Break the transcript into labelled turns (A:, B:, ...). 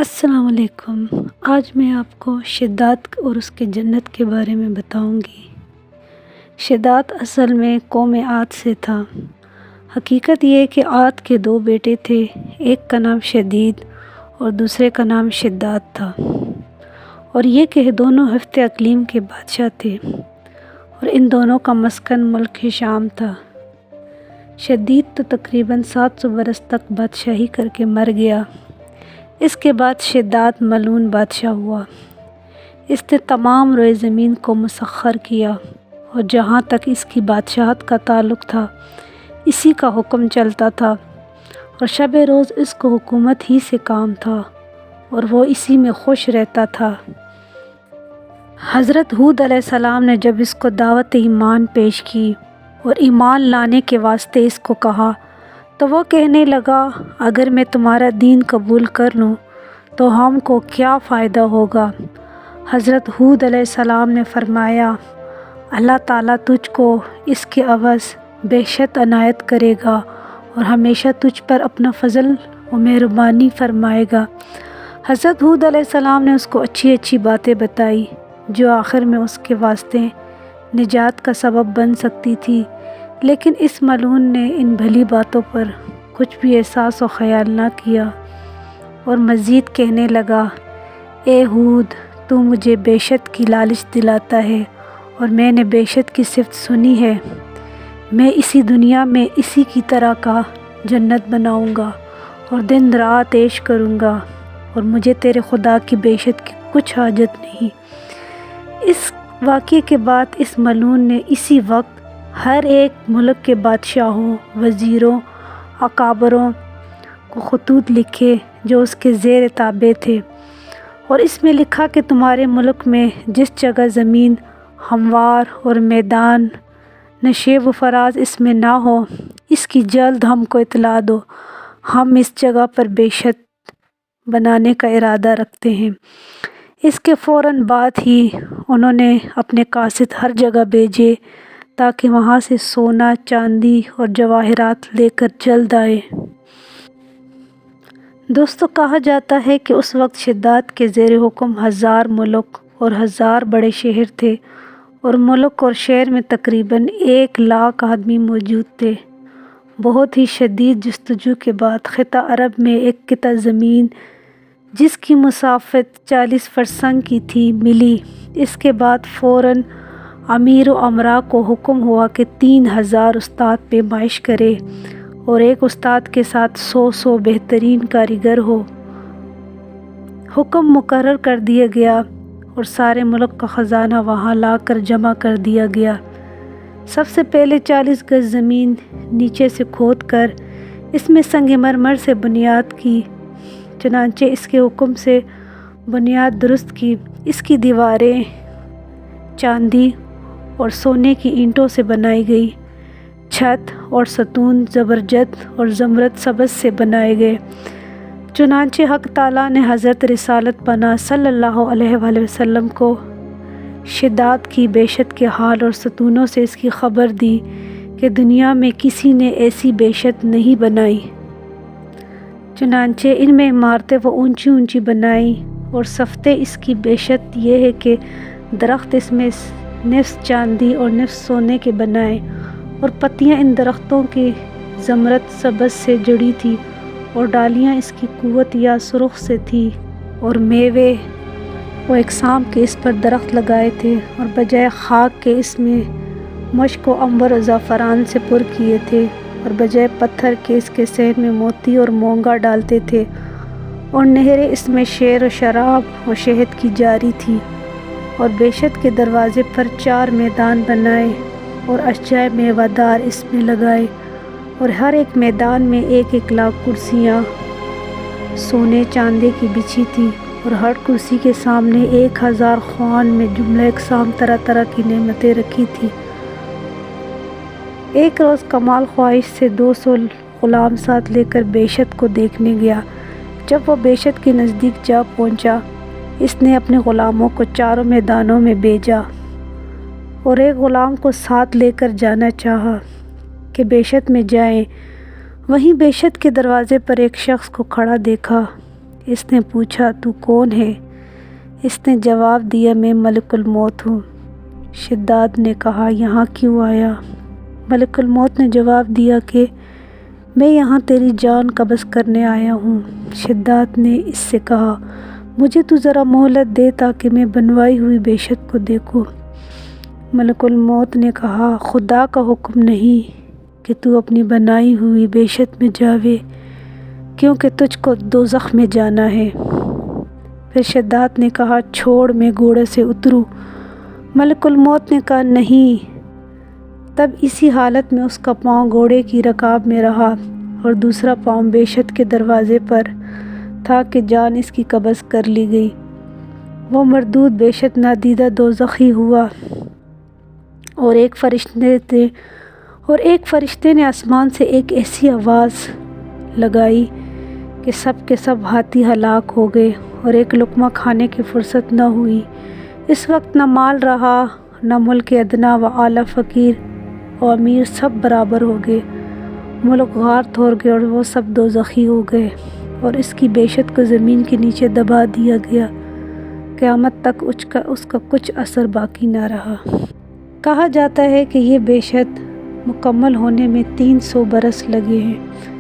A: السلام علیکم۔ آج میں آپ کو شداد اور اس کے جنت کے بارے میں بتاؤں گی۔ شداد اصل میں قوم عاد سے تھا۔ حقیقت یہ کہ عاد کے دو بیٹے تھے، ایک کا نام شدید اور دوسرے کا نام شداد تھا، اور یہ کہ دونوں ہفت اقلیم کے بادشاہ تھے، اور ان دونوں کا مسکن ملک شام تھا۔ شدید تو تقریباً 700 برس تک بادشاہی کر کے مر گیا۔ اس کے بعد شداد ملعون بادشاہ ہوا۔ اس نے تمام روئے زمین کو مسخر کیا، اور جہاں تک اس کی بادشاہت کا تعلق تھا اسی کا حکم چلتا تھا، اور شب روز اس کو حکومت ہی سے کام تھا، اور وہ اسی میں خوش رہتا تھا۔ حضرت ہود علیہ السلام نے جب اس کو دعوت ایمان پیش کی اور ایمان لانے کے واسطے اس کو کہا تو وہ کہنے لگا، اگر میں تمہارا دین قبول کر لوں تو ہم کو کیا فائدہ ہوگا؟ حضرت ہود علیہ السلام نے فرمایا، اللہ تعالیٰ تجھ کو اس کے عوض بہشت عنایت کرے گا اور ہمیشہ تجھ پر اپنا فضل و مہربانی فرمائے گا۔ حضرت ہود علیہ السلام نے اس کو اچھی اچھی باتیں بتائی جو آخر میں اس کے واسطے نجات کا سبب بن سکتی تھی، لیکن اس ملعون نے ان بھلی باتوں پر کچھ بھی احساس و خیال نہ کیا، اور مزید کہنے لگا، اے ہود، تو مجھے بہشت کی لالچ دلاتا ہے، اور میں نے بہشت کی صفت سنی ہے۔ میں اسی دنیا میں اسی کی طرح کا جنت بناؤں گا اور دن رات عیش کروں گا، اور مجھے تیرے خدا کی بہشت کی کچھ حاجت نہیں۔ اس واقعے کے بعد اس ملعون نے اسی وقت ہر ایک ملک کے بادشاہوں، وزیروں، اکابروں کو خطوط لکھے جو اس کے زیر تابع تھے، اور اس میں لکھا کہ تمہارے ملک میں جس جگہ زمین ہموار اور میدان نشیب و فراز اس میں نہ ہو، اس کی جلد ہم کو اطلاع دو، ہم اس جگہ پر بہشت بنانے کا ارادہ رکھتے ہیں۔ اس کے فوراً بعد ہی انہوں نے اپنے قاصد ہر جگہ بھیجے تاکہ وہاں سے سونا، چاندی اور جواہرات لے کر جلد آئے۔ دوستو، کہا جاتا ہے کہ اس وقت شداد کے زیر حکم 1000 ملک اور 1000 بڑے شہر تھے، اور ملک اور شہر میں تقریباً 1,00,000 آدمی موجود تھے۔ بہت ہی شدید جستجو کے بعد خطہ عرب میں ایک قطعہ زمین جس کی مسافت 40 فرسنگ کی تھی ملی۔ اس کے بعد فوراً امیر و امراء کو حکم ہوا کہ 3000 استاد پیمائش کرے، اور ایک استاد کے ساتھ 100 بہترین کاریگر ہو۔ حکم مقرر کر دیا گیا، اور سارے ملک کا خزانہ وہاں لا کر جمع کر دیا گیا۔ سب سے پہلے 40 گز زمین نیچے سے کھود کر اس میں سنگ مرمر سے بنیاد کی، چنانچہ اس کے حکم سے بنیاد درست کی۔ اس کی دیواریں چاندی اور سونے کی اینٹوں سے بنائی گئی، چھت اور ستون زبرجد اور زمرد سبز سے بنائے گئے۔ چنانچہ حق تعالیٰ نے حضرت رسالت پناہ صلی اللہ علیہ وآلہ وسلم کو شداد کی بہشت کے حال اور ستونوں سے اس کی خبر دی کہ دنیا میں کسی نے ایسی بہشت نہیں بنائی۔ چنانچہ ان میں عمارتیں وہ اونچی اونچی بنائیں، اور صفتے اس کی بہشت یہ ہے کہ درخت اس میں نصف چاندی اور نصف سونے کے بنائے، اور پتیاں ان درختوں کے زمرد سبز سے جڑی تھی، اور ڈالیاں اس کی قوت یا سرخ سے تھی، اور میوے و اقسام کے اس پر درخت لگائے تھے، اور بجائے خاک کے اس میں مشک و عنبر و زعفران سے پر کیے تھے، اور بجائے پتھر کے اس کے صحن میں موتی اور مونگا ڈالتے تھے، اور نہریں اس میں شیر و شراب و شہد کی جاری تھی، اور بہشت کے دروازے پر 4 میدان بنائے، اور اشجار میوہ دار اس میں لگائے، اور ہر ایک میدان میں 1,00,000 کرسیاں سونے چاندی کی بچھی تھی، اور ہر کرسی کے سامنے 1000 خوان میں جملہ اقسام طرح طرح کی نعمتیں رکھی تھی۔ ایک روز کمال خواہش سے 200 غلام ساتھ لے کر بہشت کو دیکھنے گیا۔ جب وہ بہشت کے نزدیک جا پہنچا، اس نے اپنے غلاموں کو چاروں میدانوں میں بھیجا، اور ایک غلام کو ساتھ لے کر جانا چاہا کہ بہشت میں جائیں۔ وہیں بہشت کے دروازے پر ایک شخص کو کھڑا دیکھا۔ اس نے پوچھا تو کون ہے؟ اس نے جواب دیا میں ملک الموت ہوں۔ شداد نے کہا یہاں کیوں آیا؟ ملک الموت نے جواب دیا کہ میں یہاں تیری جان قبض کرنے آیا ہوں۔ شداد نے اس سے کہا مجھے تو ذرا مہلت دے تاکہ میں بنوائی ہوئی بیشت کو دیکھوں۔ ملک الموت نے کہا خدا کا حکم نہیں کہ تو اپنی بنائی ہوئی بیشت میں جاوے، کیونکہ تجھ کو دوزخ میں جانا ہے۔ پھر شداد نے کہا چھوڑ میں گھوڑے سے اتروں۔ ملک الموت نے کہا نہیں۔ تب اسی حالت میں اس کا پاؤں گھوڑے کی رکاب میں رہا اور دوسرا پاؤں بیشت کے دروازے پر تھا کہ جان اس کی قبض کر لی گئی۔ وہ مردود بیشت نادیدہ دوزخی ہوا اور ایک فرشتے نے آسمان سے ایک ایسی آواز لگائی کہ سب کے سب ہاتھی ہلاک ہو گئے اور ایک لقمہ کھانے کی فرصت نہ ہوئی۔ اس وقت نہ مال رہا، نہ ملک ادنا و اعلیٰ، فقیر و امیر سب برابر ہو گئے۔ ملک غار تھور گئے اور وہ سب دوزخی ہو گئے اور اس کی بیشت کو زمین کے نیچے دبا دیا گیا۔ قیامت تک اس کا کچھ اثر باقی نہ رہا۔ کہا جاتا ہے کہ یہ بیشت مکمل ہونے میں 300 برس لگے ہیں۔